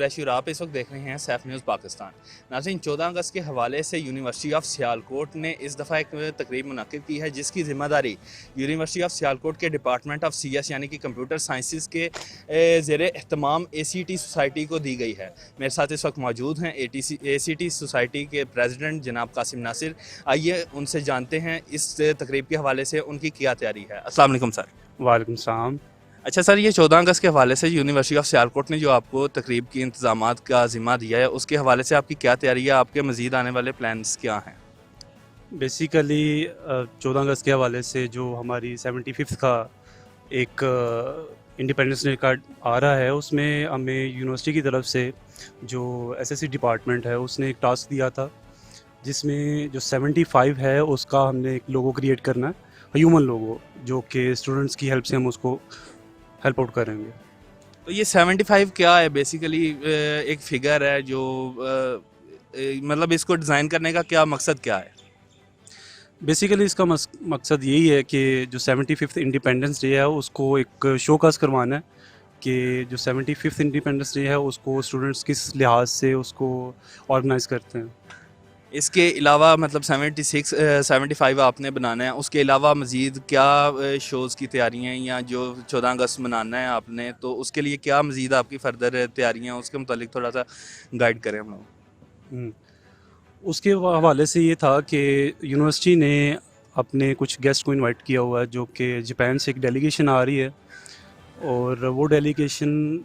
Fresh और आप इस वक्त देख रहे हैं सैफ न्यूज़ पाकिस्तान। नाज़रीन, 14 अगस्त के हवाले से यूनिवर्सिटी ऑफ सियालकोट ने इस दफ़ा एक तकरीब मुनक़िद की है, जिसकी ज़िम्मेदारी यूनिवर्सिटी ऑफ सियालकोट के डिपार्टमेंट ऑफ CS यानी कि कंप्यूटर साइंसिस के ज़ेर एहतमाम ACT सोसाइटी को दी गई है। मेरे साथ इस वक्त मौजूद हैं ACT सोसाइटी के प्रेसिडेंट जनाब कासिम नासिर। आइए उनसे जानते हैं इस तकरीब के हवाले से उनकी क्या तैयारी है। अस्सलाम वालेकुम सर। वालेकुम सलाम। अच्छा सर, ये 14 अगस्त के हवाले से यूनिवर्सिटी ऑफ सियालकोट ने जो आपको तकरीब की इंतज़ामात का ज़िम्मा दिया है, उसके हवाले से आपकी क्या तैयारी है? आपके मज़ीद आने वाले प्लान्स क्या हैं? बेसिकली 14 अगस्त के हवाले से जो हमारी 75th का एक इंडिपेंडेंस डे कार्ड आ रहा है, उसमें हमें यूनिवर्सिटी की तरफ से जो SSC डिपार्टमेंट है उसने एक टास्क दिया था, जिसमें जो 75 है उसका हमने एक लोगो क्रिएट करना है, ह्यूमन लोगो, जो कि स्टूडेंट्स की हेल्प से हम उसको हेल्प आउट करेंगे। तो ये 75 क्या है? बेसिकली एक फ़िगर है जो मतलब इसको डिज़ाइन करने का क्या मकसद क्या है? बेसिकली इसका मकसद यही है कि जो 75th इंडिपेंडेंस डे है उसको एक शोकास करवाना है कि जो 75th इंडिपेंडेंस डे है उसको स्टूडेंट्स किस लिहाज से उसको ऑर्गेनाइज करते हैं। इसके अलावा मतलब 75 आपने बनाना है, उसके अलावा मज़ीद क्या शोज़ की तैयारियाँ हैं, या जो 14 अगस्त मनाना है आपने, तो उसके लिए क्या मज़ीद आपकी फ़र्दर तैयारियाँ हैं, उसके मुतालिक थोड़ा सा गाइड करें हम लोग। हम्म, उसके हवाले से ये था कि यूनिवर्सिटी ने अपने कुछ गेस्ट को इनवाइट किया हुआ है, जो कि जापान से एक डेलीगेशन आ रही है, और वो डेलीगेशन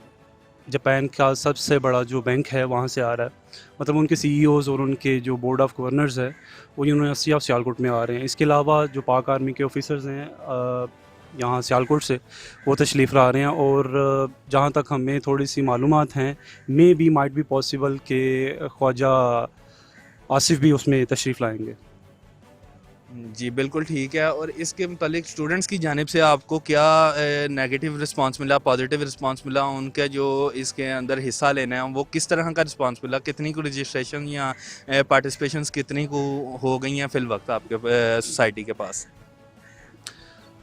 जापान का सबसे बड़ा जो बैंक है वहाँ से आ रहा है। मतलब उनके CEOs और उनके जो बोर्ड ऑफ गवर्नर्स है वो यूनिवर्सिटी ऑफ सियालकोट में आ रहे हैं। इसके अलावा जो पाक आर्मी के ऑफिसर्स हैं यहाँ सियालकोट से, वो तशरीफ़ ला रहे हैं, और जहाँ तक हमें थोड़ी सी मालूमात हैं, may be might be possible कि ख्वाजा आसिफ भी उसमें तशरीफ़ लाएंगे। जी बिल्कुल ठीक है। और इसके मुतालिक स्टूडेंट्स की जानिब से आपको क्या नेगेटिव रिस्पांस मिला, पॉजिटिव रिस्पांस मिला? उनके जो इसके अंदर हिस्सा लेना है वो किस तरह का रिस्पांस मिला? कितनी को रजिस्ट्रेशन या पार्टिसिपेशंस कितनी को हो गई हैं फ़िल वक्त आपके सोसाइटी के पास?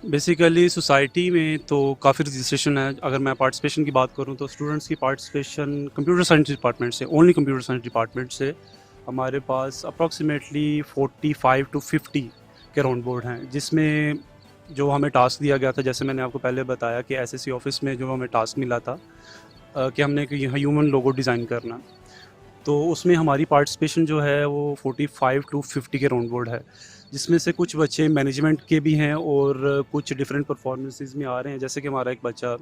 बेसिकली सोसाइटी में तो काफ़ी रजिस्ट्रेशन है। अगर मैं पार्टिसिपेशन की बात करूं तो स्टूडेंट्स की पार्टिसिपेशन कंप्यूटर साइंस डिपार्टमेंट से, ओनली कंप्यूटर साइंस डिपार्टमेंट से हमारे पास अप्रॉक्सीमेटली 45 to 50 के राउंड बोर्ड हैं, जिसमें जो हमें टास्क दिया गया था, जैसे मैंने आपको पहले बताया कि SSC ऑफिस में जो हमें टास्क मिला था कि हमने एक ह्यूमन लोगो डिज़ाइन करना, तो उसमें हमारी पार्टिसिपेशन जो है वो 45 to 50 के राउंड बोर्ड है, जिसमें से कुछ बच्चे मैनेजमेंट के भी हैं और कुछ डिफरेंट परफॉर्मेंसेस में आ रहे हैं। जैसे कि हमारा एक बच्चा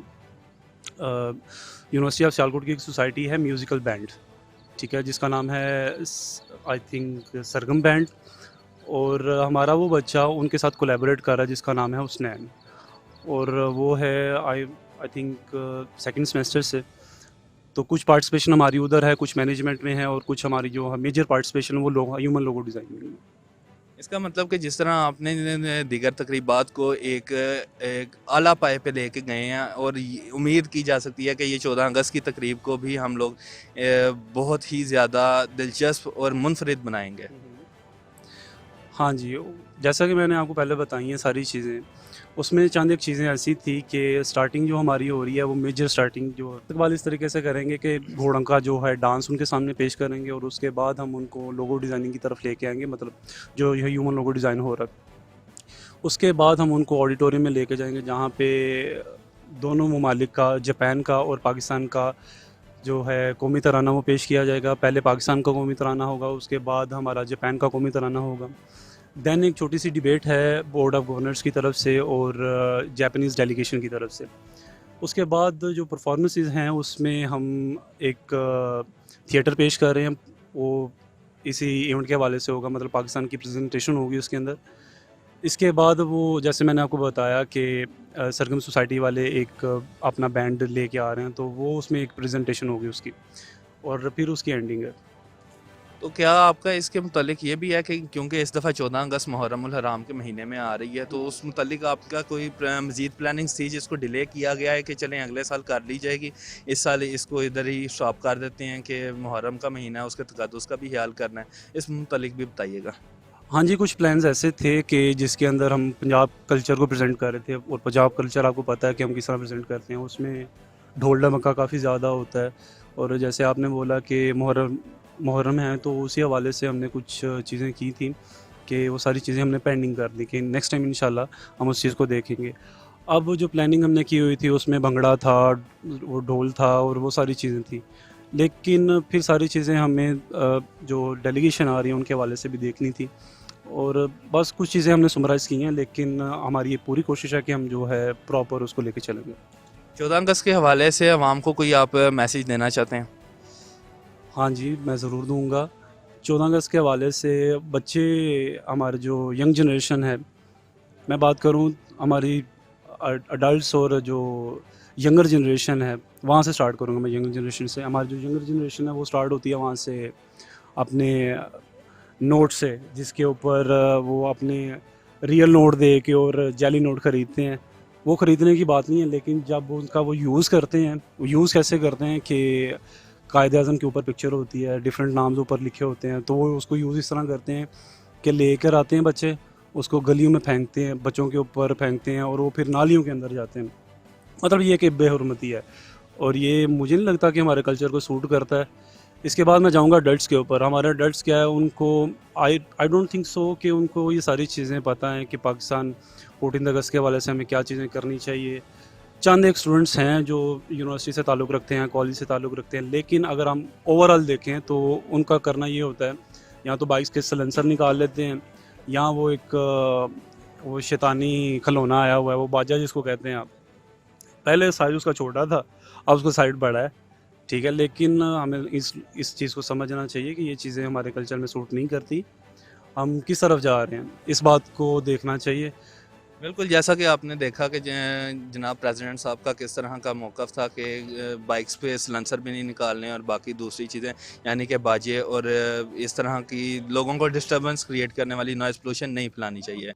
यूनिवर्सिटी ऑफ सियालकोट की एक सोसाइटी है म्यूज़िकल बैंड, ठीक है, जिसका नाम है आई थिंक सरगम बैंड, और हमारा वो बच्चा उनके साथ कोलैबोरेट कर रहा है जिसका नाम है हुस्नैन, और वो है आई आई थिंक सेकंड सेमेस्टर से। तो कुछ पार्टिसिपेशन हमारी उधर है, कुछ मैनेजमेंट में है, और कुछ हमारी जो मेजर पार्टिसिपेशन है वो लोग ह्यूमन लोगो डिज़ाइन में। इसका मतलब कि जिस तरह आपने दीगर तकरीबात को एक एक आला पाए पे लेके गए हैं, और उम्मीद की जा सकती है कि ये 14 अगस्त की तकरीब को भी हम लोग बहुत ही ज़्यादा दिलचस्प और मुनफरिद बनाएंगे। हाँ जी, जैसा कि मैंने आपको पहले बताई हैं सारी चीज़ें, उसमें चंद एक चीज़ें ऐसी थी कि स्टार्टिंग जो हमारी हो रही है वो मेजर स्टार्टिंग जो इकबाल इस तरीके से करेंगे कि घोड़ों का जो है डांस उनके सामने पेश करेंगे, और उसके बाद हम उनको लोगो डिज़ाइनिंग की तरफ लेके आएंगे, मतलब जो ये ह्यूमन लोगो डिज़ाइन हो रहा है। उसके बाद हम उनको ऑडिटोरियम में लेके जाएंगे, जहाँ पे दोनों ममालिक का, जापान का और पाकिस्तान का जो है कौमी तराना वो पेश किया जाएगा। पहले पाकिस्तान का कौमी तराना होगा, उसके बाद हमारा जापान का कौमी तराना होगा। देन एक छोटी सी डिबेट है बोर्ड ऑफ गवर्नर्स की तरफ से और जापानीज़ डेलीगेशन की तरफ से। उसके बाद जो परफॉर्मेंसेस हैं उसमें हम एक थिएटर पेश कर रहे हैं, वो इसी इवेंट के हवाले से होगा, मतलब पाकिस्तान की प्रेजेंटेशन होगी उसके अंदर। इसके बाद वो जैसे मैंने आपको बताया कि सरगम सोसाइटी वाले एक अपना बैंड लेके आ रहे हैं, तो वो उसमें एक प्रेजेंटेशन होगी उसकी, और फिर उसकी एंडिंग है। तो क्या आपका इसके मुतालिक ये भी है कि क्योंकि इस दफ़ा 14 अगस्त मुहर्रमुल हराम के महीने में आ रही है, तो उस मुतालिक आपका कोई मज़ीद प्लानिंग्स थी जिसको डिले किया गया है कि चलें अगले साल कर ली जाएगी, इस साल इसको इधर ही स्टॉप कर देते हैं कि मुहर्रम का महीना है, उसके तक़द्दुस का भी ख्याल करना है? इस मुतालिक भी बताइएगा। हाँ जी, कुछ प्लान्स ऐसे थे कि जिसके अंदर हम पंजाब कल्चर को प्रेजेंट कर रहे थे, और पंजाब कल्चर आपको पता है कि हम किस तरह प्रेजेंट करते हैं। उसमें ढोल ढमक्का काफ़ी ज़्यादा होता है। और जैसे आपने बोला कि मुहर्रम मुहर्रम है, तो उसी हवाले से हमने कुछ चीज़ें की थी कि वो सारी चीज़ें हमने पेंडिंग कर दी कि नेक्स्ट टाइम इंशाल्लाह हम उस चीज़ को देखेंगे। अब जो प्लानिंग हमने की हुई थी उसमें भंगड़ा था, वो ढोल था और वो सारी चीज़ें थी। लेकिन फिर सारी चीज़ें हमें जो डेलीगेशन आ रही है उनके हवाले से भी देखनी थी, और बस कुछ चीज़ें हमने समराइज़ की हैं, लेकिन हमारी ये पूरी कोशिश है कि हम जो है प्रॉपर उसको लेके चलेंगे। 14 अगस्त के हवाले से आवाम को कोई आप मैसेज देना चाहते हैं? हाँ जी, मैं ज़रूर दूँगा। 14 अगस्त के हवाले से बच्चे, हमारे जो यंग जनरेशन है, मैं बात करूँ हमारी अडल्ट्स और जो यंगर जनरेशन है, वहाँ से स्टार्ट करूँगा मैं, यंगर जनरेशन से। हमारी जो यंगर जनरेशन है वो स्टार्ट होती है वहाँ से, अपने नोट से, जिसके ऊपर वो अपने रियल नोट दे के और जाली नोट ख़रीदते हैं। वो ख़रीदने की बात नहीं है, लेकिन जब वो उनका वो यूज़ करते हैं, वो यूज़ कैसे करते हैं कि कायदे-आज़म के ऊपर पिक्चर होती है, डिफरेंट नाम्स ऊपर लिखे होते हैं, तो वो उसको यूज़ इस तरह करते हैं कि लेकर आते हैं बच्चे, उसको गलियों में फेंकते हैं, बच्चों के ऊपर फेंकते हैं और वो फिर नालियों के अंदर जाते हैं। मतलब ये कि बेहुरमती है, और ये मुझे नहीं लगता कि हमारे कल्चर को सूट करता है। इसके बाद मैं जाऊँगा अडल्ट्स के ऊपर। हमारे अडल्ट्स क्या है, उनको आई डोंट थिंक सो कि उनको ये सारी चीज़ें पता हैं कि पाकिस्तान 14 अगस्त के हवाले से हमें क्या चीज़ें करनी चाहिए। चंद एक स्टूडेंट्स हैं जो यूनिवर्सिटी से ताल्लुक़ रखते हैं, कॉलेज से ताल्लुक़ रखते हैं, लेकिन अगर हम ओवरऑल देखें तो उनका करना ये होता है, या तो बाइक्स के साइलेंसर निकाल लेते हैं, या वो एक वो शैतानी खिलौना आया हुआ है, वो बाजा जिसको कहते हैं आप। पहले साइज़ उसका छोटा था, अब उसका साइज़ बड़ा है, ठीक है? लेकिन हमें इस चीज़ को समझना चाहिए कि ये चीज़ें हमारे कल्चर में सूट नहीं करती। हम किस तरफ जा रहे हैं, इस बात को देखना चाहिए। बिल्कुल, जैसा कि आपने देखा कि जनाब प्रेसिडेंट साहब का किस तरह का मौक़िफ़ था कि बाइक्स पे सिलेंसर भी नहीं निकालने और बाकी दूसरी चीज़ें, यानी कि बाजे और इस तरह की लोगों को डिस्टर्बेंस क्रिएट करने वाली नॉइज़ पोल्यूशन नहीं फैलानी चाहिए।